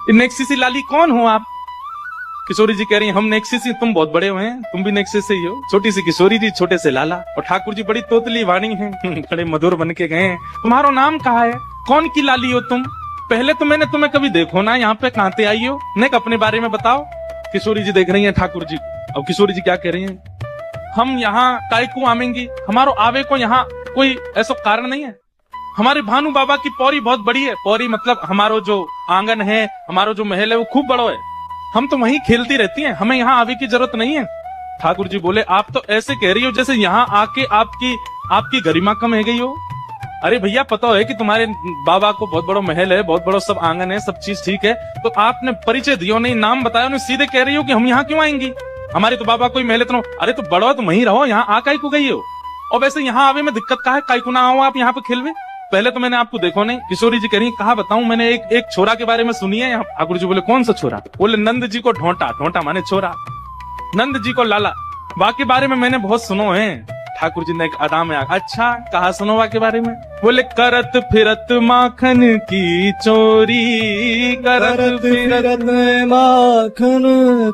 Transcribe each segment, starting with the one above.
नेक्सिसी लाली कौन हो आप? किशोरी जी कह रही हैं हम नेक्सिसी, तुम बहुत बड़े हुए हैं, तुम भी नेक्सिस से ही हो। छोटी सी किशोरी जी, छोटे से लाला। और ठाकुर जी बड़ी तोतली वाणी हैं, बड़े मधुर बन के गए हैं। तुम्हारा नाम कहा है? कौन की लाली हो तुम? पहले तो मैंने तुम्हें कभी देखो ना, यहाँ पे कहां से आई हो? नेक अपने बारे में बताओ। किशोरी जी देख रही हैं ठाकुर जी। अब किशोरी जी क्या कह रही हैं? हम यहाँ काय को आवेंगी, हमारो आवे को यहाँ कोई ऐसा कारण नहीं है। हमारे भानु बाबा की पौरी बहुत बड़ी है। पौरी मतलब हमारो जो आंगन है, हमारो जो महल है वो खूब बड़ा है। हम तो वहीं खेलती रहती हैं, हमें यहाँ आवे की जरूरत नहीं है। ठाकुर जी बोले आप तो ऐसे कह रही हो जैसे यहाँ आके आपकी गरिमा कम है गई हो। अरे भैया पता है कि तुम्हारे बाबा को बहुत बड़ा महल है, बहुत बड़ा सब आंगन है, सब चीज ठीक है, तो आपने परिचय दियो नहीं, नाम बताया नहीं, सीधे कह रही हो कि हम यहाँ क्यों आएंगी? हमारे तो बाबा कोई महल इतना। अरे तो बड़ो तो वहीं रहो, यहाँ आ काई को गई हो? और वैसे यहाँ आवे में दिक्कत का है? काई को ना आओ आप यहाँ पे खेलवे? पहले तो मैंने आपको देखो नहीं। किशोरी जी कह रही कहा बताऊं, मैंने एक छोरा के बारे में सुनी है यहाँ। ठाकुर जी बोले कौन सा छोरा? बोले नंद जी को ढोंटा, ढोंटा माने छोरा, नंद जी को लाला। वाके बारे में मैंने बहुत सुनो है। ठाकुर जी ने एक अदा में अच्छा कहा सुनो वाके बारे में? बोले करत फिरत माखन की चोरी, करत फिरत माखन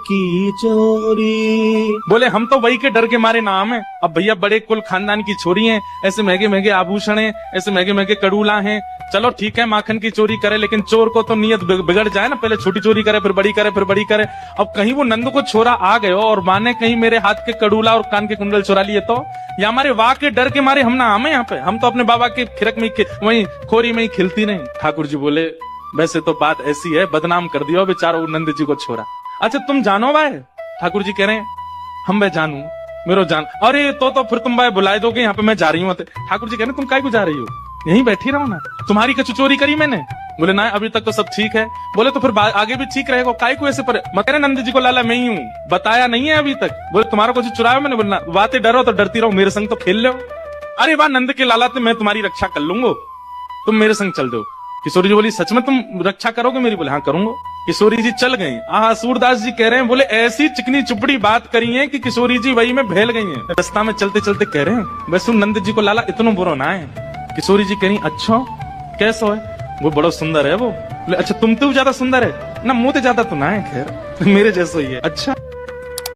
की चोरी। बोले हम तो वही के डर के मारे नाम है। अब भैया बड़े कुल खानदान की छोरी हैं, ऐसे महंगे महंगे आभूषण हैं, ऐसे महंगे महंगे कड़ूला हैं। चलो ठीक है माखन की चोरी करे, लेकिन चोर को तो नियत बिगड़ जाए ना, पहले छोटी चोरी करे फिर बड़ी करे फिर बड़ी करे। अब कहीं वो नंद को छोरा आ गए और माने कहीं मेरे हाथ के कड़ूला और कान के कुंडल चुरा लिए तो, या हमारे वाह के डर के मारे हम ना आमे यहाँ पे। हम तो अपने बाबा के खिरक में वही खोरी में ही खिलती नहीं। ठाकुर जी बोले वैसे तो बात ऐसी है, बदनाम कर दिया बेचारो नंद जी को छोरा। अच्छा तुम जानो भाई? ठाकुर जी कह रहे हैं हम भाई जानू, मेरो जान। अरे तो फिर तुम भाई बुलाए दोगे यहाँ पे, मैं जा रही हूँ। ठाकुर जी कह रहे तुम काय को जा रही हो? यहीं बैठी रहो ना, तुम्हारी कछु चोरी करी मैंने? बोले ना अभी तक तो सब ठीक है। बोले तो फिर आगे भी ठीक रहेगा, काय को ऐसे पर मत नंद जी को लाला मैं ही हूँ, बताया नहीं है अभी तक। बोले तुम्हारा कुछ चुराया मैंने? बोलना बातें डरो तो डरती रहो, मेरे संग तो खेल लो। अरे वाह नंद के लाला, तो मैं तुम्हारी रक्षा कर लूंगा, तुम मेरे संग चल दो। किशोरी जी बोली सच में तुम रक्षा करोगे मेरी? बोले हाँ करूंगा। किशोरी जी चल गई। सूरदास जी कह रहे हैं बोले ऐसी चिकनी चुपड़ी बात करी है कि किशोरी जी वही में भेल गई हैं। रास्ता में चलते चलते कह रहे हैं वैसे नंद जी को लाला इतना बुरा ना है। किशोरी जी कह रही अच्छा कैसा है? वो बड़ा सुंदर है वो। बोले अच्छा तुम तो ज्यादा सुंदर है ना, मुंह तो ज्यादा तो ना है, खैर मेरे जैसा ही है। अच्छा